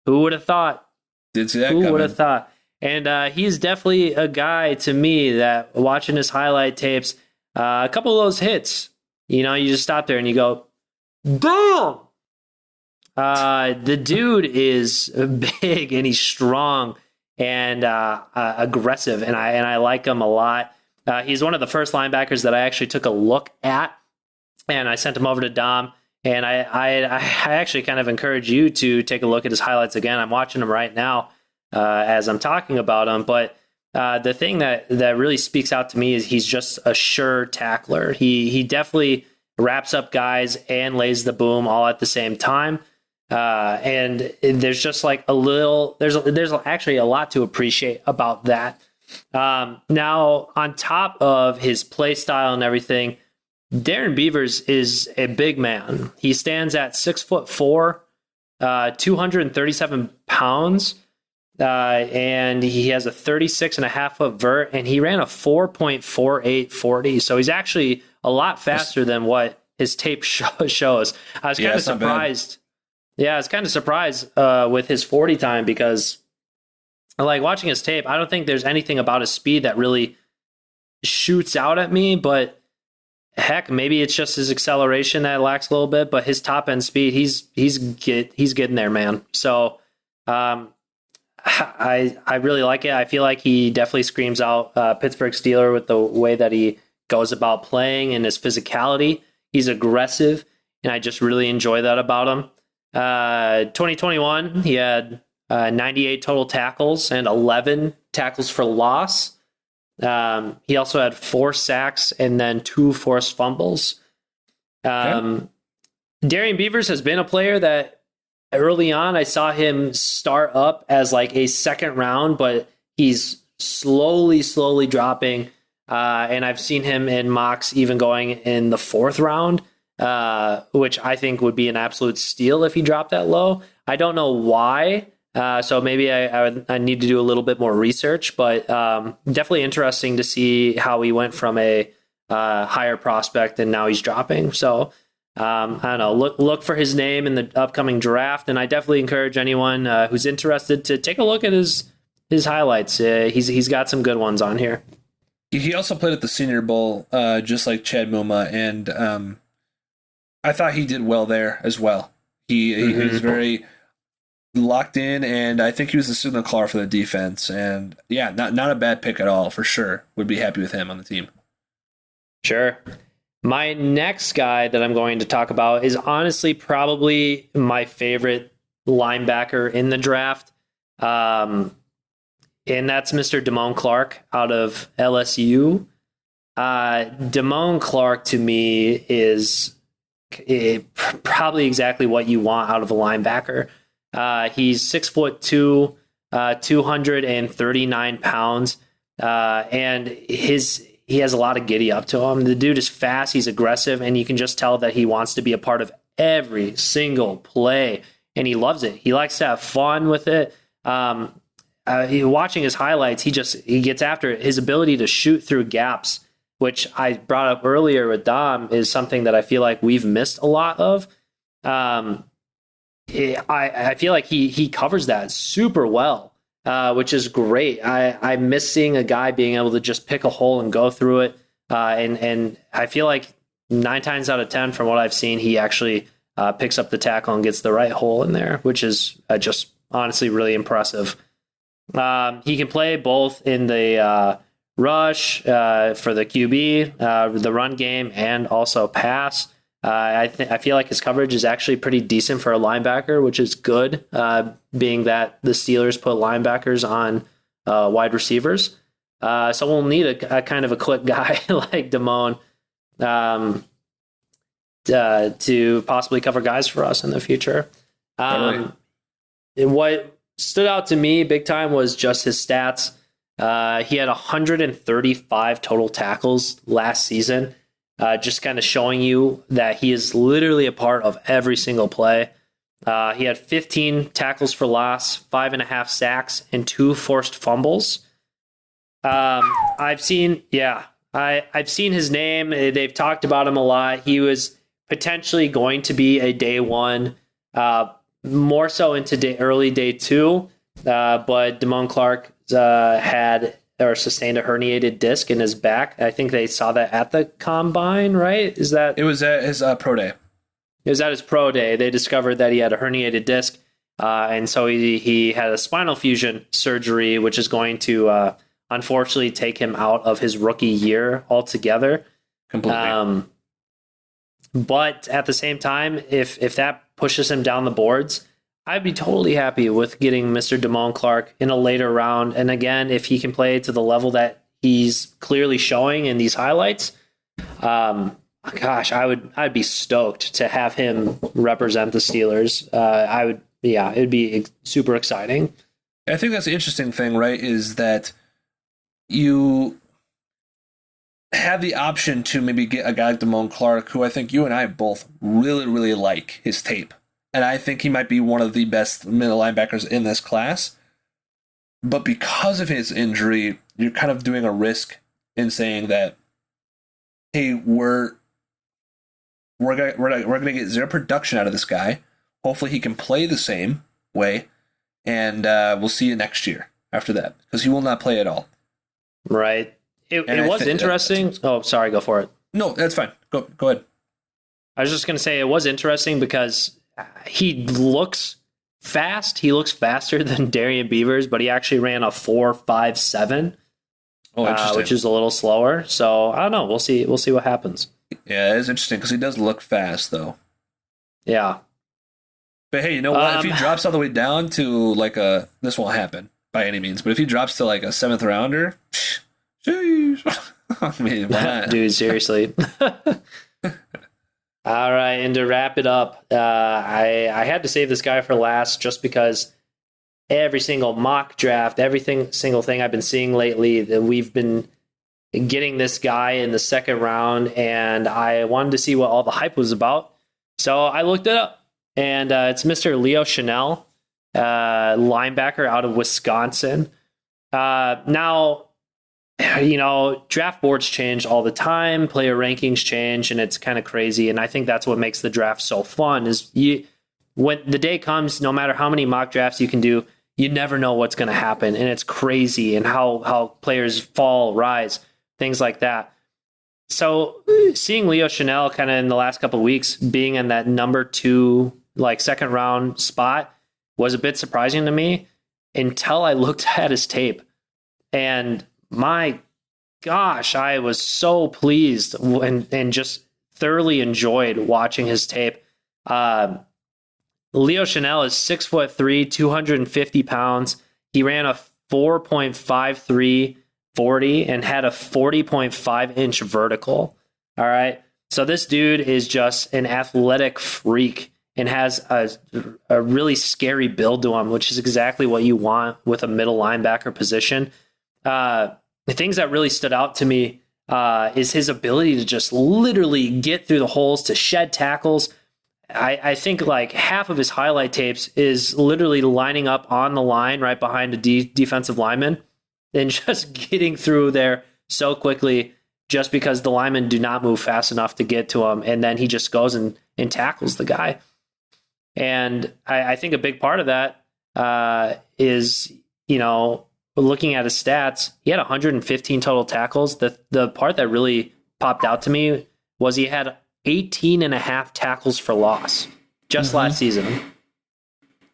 B: Who would have thought?
A: Did see that coming.
B: Who would have thought? And he's definitely a guy to me that watching his highlight tapes, a couple of those hits, you just stop there and you go, damn! The dude is big and he's strong and aggressive, and I like him a lot. He's one of the first linebackers that I actually took a look at, and I sent him over to Dom. And I actually kind of encourage you to take a look at his highlights again. I'm watching him right now as I'm talking about him. But the thing that really speaks out to me is he's just a sure tackler. He definitely wraps up guys and lays the boom all at the same time. And there's just like there's actually a lot to appreciate about that. Now, on top of his play style and everything, Darren Beavers is a big man. He stands at 6'4", 237 pounds, and he has a 36.5-foot vert, and he ran a 4.48 40. So he's actually a lot faster than what his tape shows. I was kind of surprised. Yeah, I was kind of surprised with his 40 time because, like, watching his tape, I don't think there's anything about his speed that really shoots out at me, but heck, maybe it's just his acceleration that lacks a little bit, but his top end speed, he's getting there, man. So I really like it. I feel like he definitely screams out Pittsburgh Steeler with the way that he goes about playing and his physicality. He's aggressive, and I just really enjoy that about him. 2021, he had 98 total tackles and 11 tackles for loss. He also had 4 sacks and then 2 forced fumbles. Darian Beavers has been a player that early on I saw him start up as like a second round, but he's slowly dropping. And I've seen him in mocks even going in the 4th round, which I think would be an absolute steal if he dropped that low. I don't know why. So maybe I need to do a little bit more research, but definitely interesting to see how he went from a higher prospect and now he's dropping. So I don't know. Look for his name in the upcoming draft, and I definitely encourage anyone who's interested to take a look at his highlights. He's got some good ones on here.
A: He also played at the Senior Bowl, just like Chad Muma, and I thought he did well there as well. He was very locked in, and I think he was the signal caller for the defense. And yeah, not a bad pick at all, for sure. Would be happy with him on the team. Sure.
B: My next guy that I'm going to talk about is honestly probably my favorite linebacker in the draft. And that's Mr. Damone Clark out of LSU. Damone Clark to me is probably exactly what you want out of a linebacker. He's 6'2", 239 pounds, and he has a lot of giddy up to him. The dude is fast, he's aggressive, and you can just tell that he wants to be a part of every single play, and he loves it. He likes to have fun with it. Watching his highlights, he gets after it. His ability to shoot through gaps, which I brought up earlier with Dom, is something that I feel like we've missed a lot of. I feel like he covers that super well. which is great. I miss seeing a guy being able to just pick a hole and go through it. And I feel like 9 times out of 10 from what I've seen, he actually picks up the tackle and gets the right hole in there, which is just honestly really impressive. He can play both in the rush for the QB, the run game, and also pass. I feel like his coverage is actually pretty decent for a linebacker, which is good, being that the Steelers put linebackers on wide receivers. So we'll need a kind of a quick guy like Damone to possibly cover guys for us in the future. What stood out to me big time was just his stats. He had 135 total tackles last season. Just kind of showing you that he is literally a part of every single play. He had 15 tackles for loss, 5.5 sacks, and 2 forced fumbles. I've seen his name. They've talked about him a lot. He was potentially going to be a day one, more so into early day two. But Damone Clark had or sustained a herniated disc in his back. I think they saw that at the combine, right?
A: It was at his pro day.
B: It was at his pro day. They discovered that he had a herniated disc, and so he had a spinal fusion surgery, which is going to unfortunately take him out of his rookie year altogether.
A: Completely.
B: But at the same time, if that pushes him down the boards, I'd be totally happy with getting Mr. Damone Clark in a later round. And again, if he can play to the level that he's clearly showing in these highlights, I'd be stoked to have him represent the Steelers. It'd be super exciting.
A: I think that's the interesting thing, right, is that you have the option to maybe get a guy like Damone Clark, who I think you and I both really, really like his tape. And I think he might be one of the best middle linebackers in this class. But because of his injury, you're kind of doing a risk in saying that, hey, we're gonna get zero production out of this guy. Hopefully he can play the same way, and we'll see you next year after that, because he will not play at all.
B: Right. It was interesting. Oh, sorry, go for it.
A: No, that's fine. Go ahead.
B: I was just going to say it was interesting because he looks fast. He looks faster than Darian Beavers, but he actually ran a 4.57, which is a little slower. So I don't know. We'll see what happens.
A: Yeah, it is interesting because he does look fast, though.
B: Yeah.
A: But hey, you know what? If he drops all the way down to like this won't happen by any means, but if he drops to like a 7th rounder, sheesh. I mean, why not?
B: Dude, seriously. All right, and to wrap it up, I had to save this guy for last just because every single mock draft, single thing I've been seeing lately, that we've been getting this guy in the 2nd round, and I wanted to see what all the hype was about. So I looked it up, and it's Mr. Leo Chanel, linebacker out of Wisconsin. Now, you know, draft boards change all the time, player rankings change, and it's kind of crazy. And I think that's what makes the draft so fun is when the day comes, no matter how many mock drafts you can do, you never know what's going to happen. And it's crazy and how players fall, rise, things like that. So seeing Leo Chanel kind of in the last couple of weeks being in that number 2, like 2nd round spot was a bit surprising to me until I looked at his tape. And my gosh, I was so pleased and just thoroughly enjoyed watching his tape. Leo Chanel is 6'3", 250 pounds. He ran a 4.53 40 and had a 40.5 inch vertical. All right. So this dude is just an athletic freak and has a really scary build to him, which is exactly what you want with a middle linebacker position. The things that really stood out to me is his ability to just literally get through the holes, to shed tackles. I think like half of his highlight tapes is literally lining up on the line right behind a defensive lineman and just getting through there so quickly just because the linemen do not move fast enough to get to him. And then he just goes and tackles the guy. And I think a big part of that is looking at his stats, he had 115 total tackles. The part that really popped out to me was he had 18 and a half tackles for loss just last season.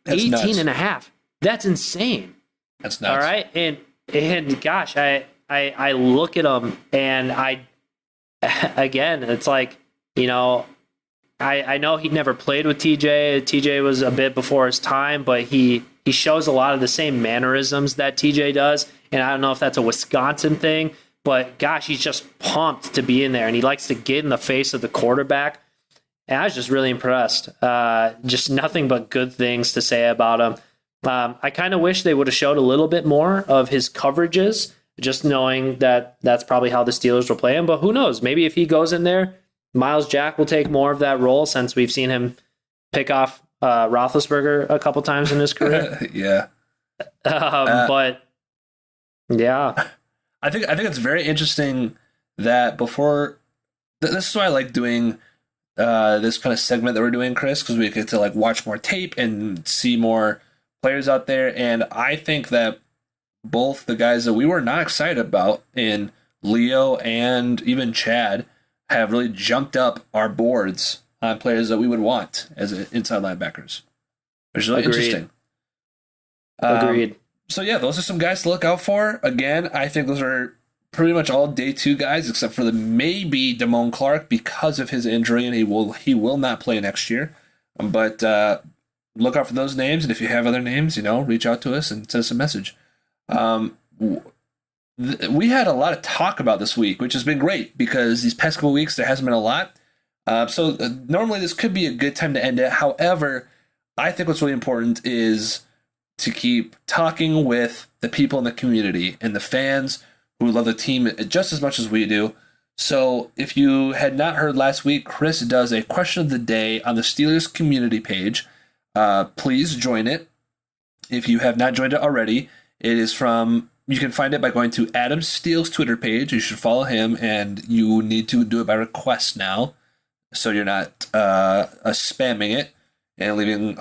A: That's
B: 18
A: nuts.
B: and a half. That's insane.
A: That's nuts.
B: All right. And gosh, I look at him and again, it's like, I know he never played with TJ. TJ was a bit before his time, but he shows a lot of the same mannerisms that TJ does. And I don't know if that's a Wisconsin thing, but gosh, he's just pumped to be in there, and he likes to get in the face of the quarterback. And I was just really impressed. Just nothing but good things to say about him. I kind of wish they would have showed a little bit more of his coverages, just knowing that that's probably how the Steelers will play him. But who knows? Maybe if he goes in there, Miles Jack will take more of that role, since we've seen him pick off Roethlisberger a couple times in his career.
A: Yeah.
B: But yeah.
A: I think it's very interesting that before this is why I like doing this kind of segment that we're doing, Chris, because we get to like watch more tape and see more players out there. And I think that both the guys that we were not excited about in Leo and even Chad have really jumped up our boards on players that we would want as inside linebackers, which is really interesting.
B: Agreed.
A: So yeah, those are some guys to look out for. Again, I think those are pretty much all day 2 guys, except for the maybe Damone Clark because of his injury, and he will not play next year. But look out for those names, and if you have other names, reach out to us and send us a message. We had a lot of talk about this week, which has been great because these past couple weeks there hasn't been a lot. So normally this could be a good time to end it. However, I think what's really important is to keep talking with the people in the community and the fans who love the team just as much as we do. So if you had not heard last week, Chris does a question of the day on the Steelers community page. Please join it. If you have not joined it already, you can find it by going to Adam Steele's Twitter page. You should follow him, and you need to do it by request now, so you're not spamming it and leaving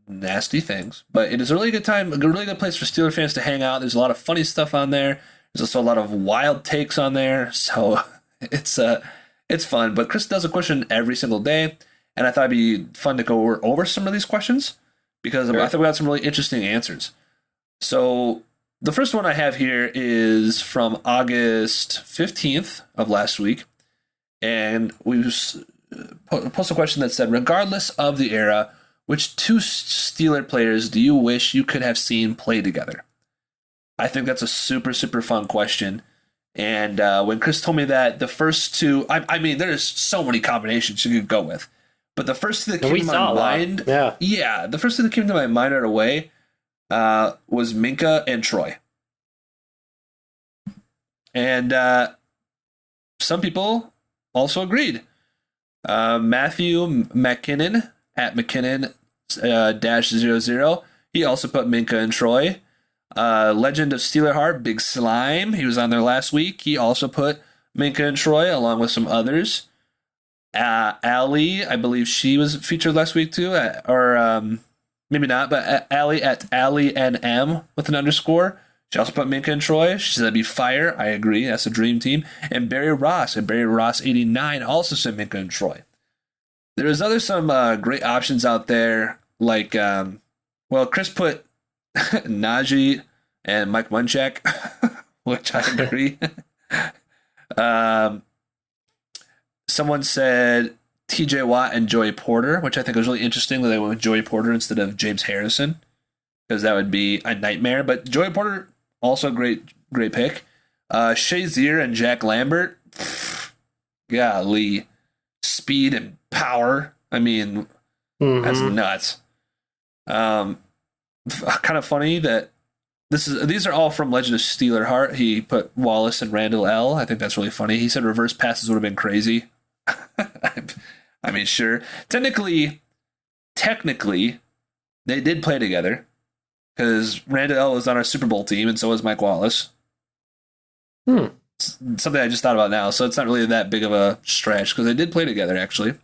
A: nasty things. But it is a really good time, a really good place for Steeler fans to hang out. There's a lot of funny stuff on there. There's also a lot of wild takes on there, so it's fun. But Chris does a question every single day, and I thought it'd be fun to go over some of these questions because I think we got some really interesting answers. So the first one I have here is from August 15th of last week, and we posted a question that said, regardless of the era, which 2 Steeler players do you wish you could have seen play together? I think that's a super, super fun question. And when Chris told me that the first 2, I mean, there's so many combinations you could go with. But the first thing that came to my mind, the first thing that came to my mind right away was Minka and Troy. And some people also agreed. Matthew McKinnon at McKinnon -00. He also put Minka and Troy. Legend of Steeler Heart, Big Slime. He was on there last week. He also put Minka and Troy along with some others. Allie, I believe she was featured last week too, maybe not, but Allie at Allie NM with an underscore. She also put Minka and Troy. She said that'd be fire. I agree. That's a dream team. And Barry Ross at Barry Ross 89 also said Minka and Troy. There's some great options out there, like Chris put Najee and Mike Munchak, which I agree. Someone said TJ Watt and Joey Porter, which I think was really interesting that they went with Joey Porter instead of James Harrison, because that would be a nightmare. But Joey Porter, also great pick. Shazier and Jack Lambert, golly, speed and power. I mean, that's nuts. Kind of funny that these are all from Legend of Steeler Heart. He put Wallace and Randall L. I think that's really funny. He said reverse passes would have been crazy. I mean, sure. Technically, they did play together because Randall L. was on our Super Bowl team, and so was Mike Wallace. It's something I just thought about now, so it's not really that big of a stretch because they did play together, actually.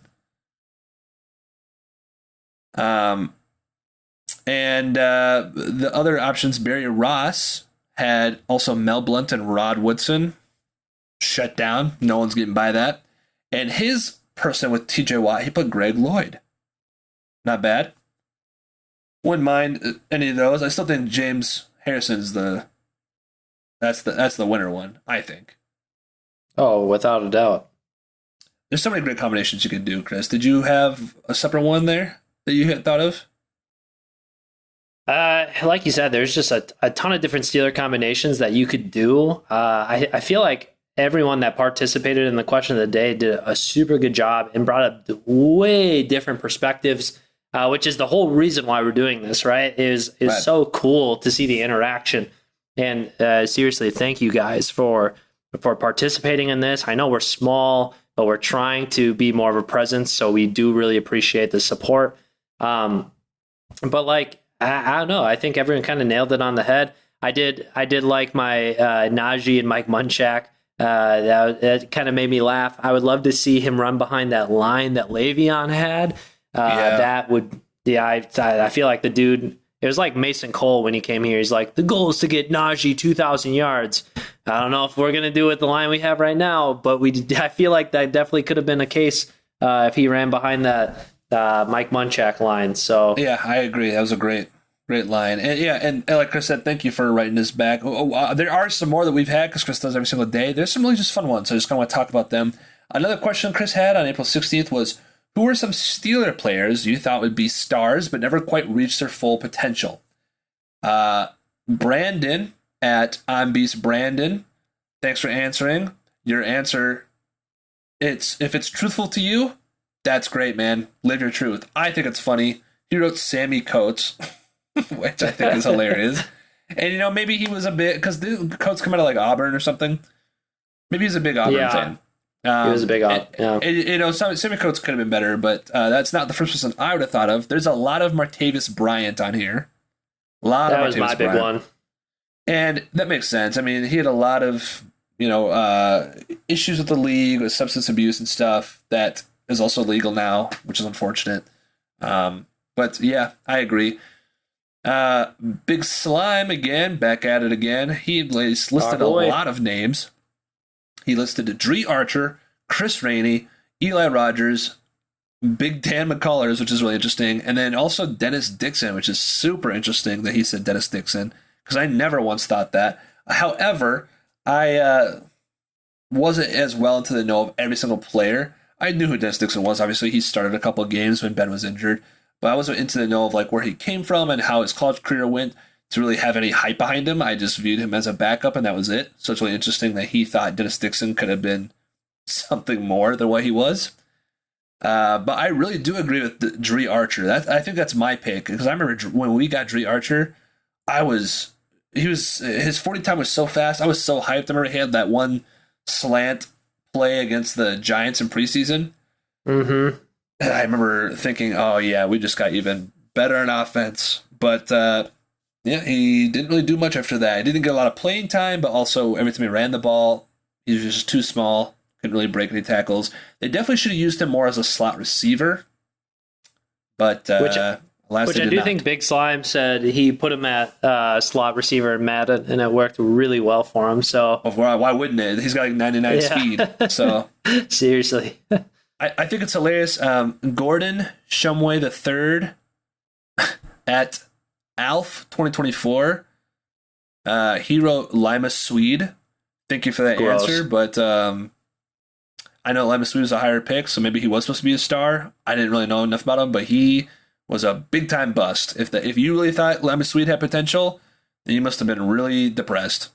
A: And the other options, Barry Ross had also Mel Blount and Rod Woodson. Shut down. No one's getting by that. And his person with TJ Watt, he put Greg Lloyd. Not bad. Wouldn't mind any of those. I still think James Harrison's that's the winner one, I think.
B: Oh, without a doubt.
A: There's so many great combinations you could do, Chris. Did you have a separate one there that you had thought of?
B: Like you said, there's just a ton of different Steeler combinations that you could do. I feel like everyone that participated in the question of the day did a super good job and brought up way different perspectives, which is the whole reason why we're doing this, right? Is right. So cool to see the interaction. And seriously, thank you guys for participating in this. I know we're small, but we're trying to be more of a presence, so we do really appreciate the support. But like, I don't know. I think everyone kind of nailed it on the head. I did like my Najee and Mike Munchak. That kind of made me laugh. I would love to see him run behind that line that Le'Veon had. That would, I feel like the dude. It was like Mason Cole when he came here. He's like, the goal is to get Najee 2,000 yards. I don't know if we're gonna do it with the line we have right now, but I feel like that definitely could have been a case if he ran behind that Mike Munchak line. So
A: yeah, I agree. That was a great line. And yeah, and like Chris said, thank you for writing this back. There are some more that we've had because Chris does every single day. There's some really just fun ones, so I just kind of want to talk about them. Another question Chris had on April 16th was, who were some Steeler players you thought would be stars but never quite reached their full potential? Brandon at I'm Beast Brandon, thanks for answering. Your answer, if it's truthful to you, that's great, man. Live your truth. I think it's funny. He wrote Sammy Coates, which I think is hilarious. And, maybe he was a bit, because the Coates come out of like Auburn or something. Maybe he's a big Auburn fan.
B: He was a big
A: Sammy Coates could have been better, but that's not the first person I would have thought of. There's a lot of Martavis Bryant on here.
B: That was my big one.
A: And that makes sense. I mean, he had a lot of, issues with the league, with substance abuse and stuff that is also legal now, which is unfortunate. But yeah, I agree. Big Slime again, back at it again. He listed a lot of names. He listed Dree Archer, Chris Rainey, Eli Rogers, Big Dan McCullers, which is really interesting, and then also Dennis Dixon, which is super interesting that he said Dennis Dixon, because I never once thought that. However, I wasn't as well into the know of every single player. I knew who Dennis Dixon was. Obviously, he started a couple of games when Ben was injured, but I wasn't into the know of like where he came from and how his college career went to really have any hype behind him. I just viewed him as a backup, and that was it. So it's really interesting that he thought Dennis Dixon could have been something more than what he was. But I really do agree with Dree Archer. I think that's my pick, because I remember when we got Dree Archer, his 40 time was so fast. I was so hyped. I remember he had that one slant play against the Giants in preseason.
B: Mm-hmm.
A: And I remember thinking, oh yeah, we just got even better in offense. But yeah, he didn't really do much after that. He didn't get a lot of playing time, but also every time he ran the ball, he was just too small. Couldn't really break any tackles. They definitely should have used him more as a slot receiver. But
B: which I do think Big Slime said he put him at slot receiver in Madden, and it worked really well for him. So
A: why wouldn't it? He's got like 99 speed. So
B: seriously,
A: I think it's hilarious. Gordon Shumway III at Alf 2024. He wrote Lima Swede. Thank you for that answer, but I know Lima Swede was a higher pick, so maybe he was supposed to be a star. I didn't really know enough about him, but he was a big time bust. If you really thought Lima Swede had potential, then you must have been really depressed.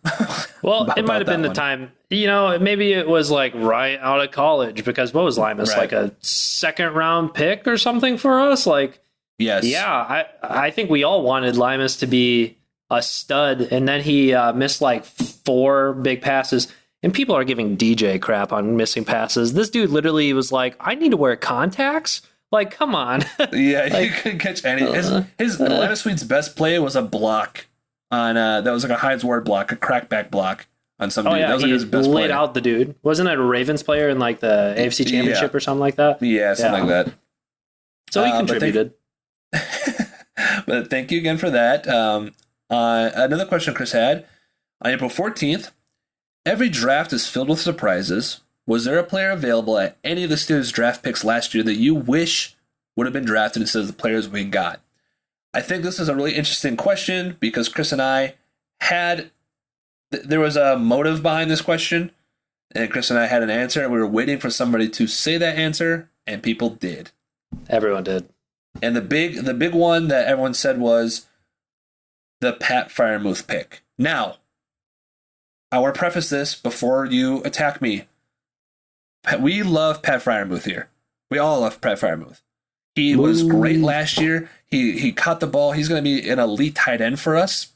B: Well, it might have been the time. Maybe it was like right out of college, because what was Limas, like a second round pick or something for us? Like,
A: yes,
B: yeah. I think we all wanted Limas to be a stud, and then he missed like 4 big passes. And people are giving DJ crap on missing passes. This dude literally was like, I need to wear contacts? Like, come on.
A: Yeah, he couldn't catch any. His Lima Swede's best play was a block on, that was like a Hines Ward block, a crackback block on some dude.
B: Yeah,
A: that was like his best play.
B: Laid out the dude. Wasn't it a Ravens player in like the AFC Championship or something like that?
A: Yeah, something like that.
B: So he contributed.
A: But thank you again for that. Another question Chris had. On April 14th, every draft is filled with surprises. Was there a player available at any of the Steelers draft picks last year that you wish would have been drafted instead of the players we got? I think this is a really interesting question because Chris and I had... There was a motive behind this question, and Chris and I had an answer, and we were waiting for somebody to say that answer, and people did.
B: Everyone did.
A: And the big one that everyone said was the Pat Freiermuth pick. Now, I want to preface this before you attack me. We love Pat Freiermuth here. We all love Pat Freiermuth. He was great last year. He caught the ball. He's going to be an elite tight end for us.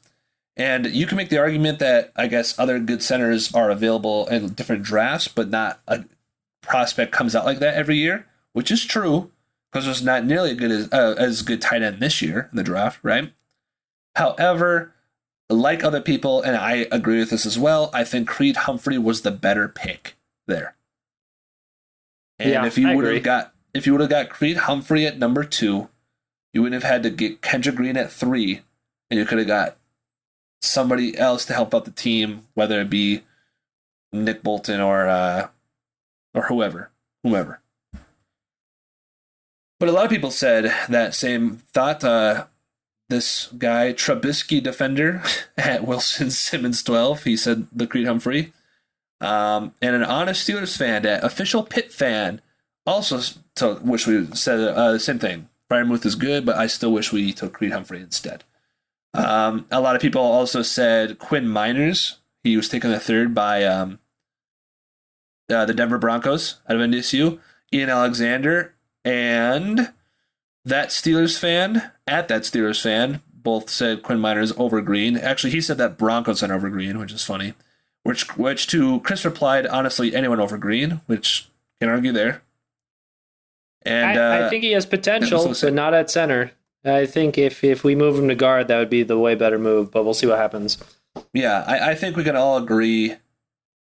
A: And you can make the argument that, I guess, other good centers are available in different drafts, but not a prospect comes out like that every year, which is true, because there's not nearly as good tight end this year in the draft, right? However, like other people, and I agree with this as well, I think Creed Humphrey was the better pick there. And
B: yeah,
A: if you would have got Creed Humphrey at number 2, you wouldn't have had to get Kendra Green at 3, and you could have got somebody else to help out the team, whether it be Nick Bolton or whoever. But a lot of people said that same thought. This guy, Trubisky defender at Wilson Simmons 12, he said the Creed Humphrey. And an honest Steelers fan, that official Pitt fan, also wish we said the same thing. Freiermuth is good, but I still wish we took Creed Humphrey instead. A lot of people also said Quinn Miners. He was taken the 3rd by the Denver Broncos out of NDSU. Ian Alexander and that Steelers fan both said Quinn Miners over Green. Actually, he said that Broncos went over Green, which is funny. Which to Chris replied, honestly, anyone over Green, which can't argue there. And
B: I think he has potential, but not at center. I think if we move him to guard, that would be the way better move, but we'll see what happens.
A: Yeah, I think we can all agree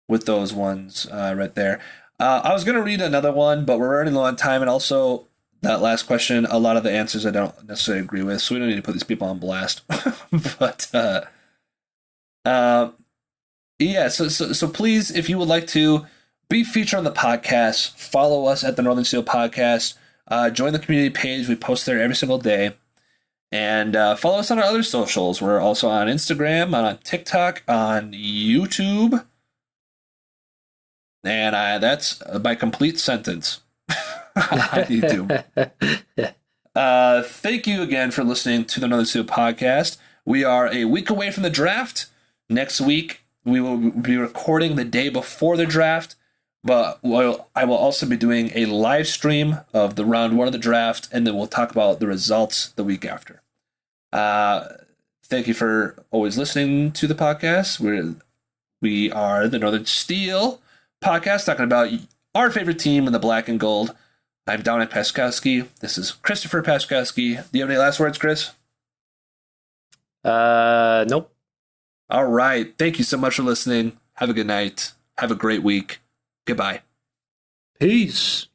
A: with those ones right there. I was going to read another one, but we're running low on time, and also that last question, a lot of the answers I don't necessarily agree with, so we don't need to put these people on blast. But yeah, so please, if you would like to be featured on the podcast, follow us at the Northern Steel Podcast. Join the community page. We post there every single day. And follow us on our other socials. We're also on Instagram, on TikTok, on YouTube. And that's my complete sentence on YouTube. Thank you again for listening to the Northern Steel Podcast. We are a week away from the draft. Next week, we will be recording the day before the draft. But I will also be doing a live stream of the round 1 of the draft, and then we'll talk about the results the week after. Thank you for always listening to the podcast. We are the Northern Steel Podcast, talking about our favorite team in the black and gold. I'm Dominic Paskowski. This is Christopher Paskowski. Do you have any last words, Chris?
B: Nope.
A: All right. Thank you so much for listening. Have a good night. Have a great week. Goodbye.
B: Peace.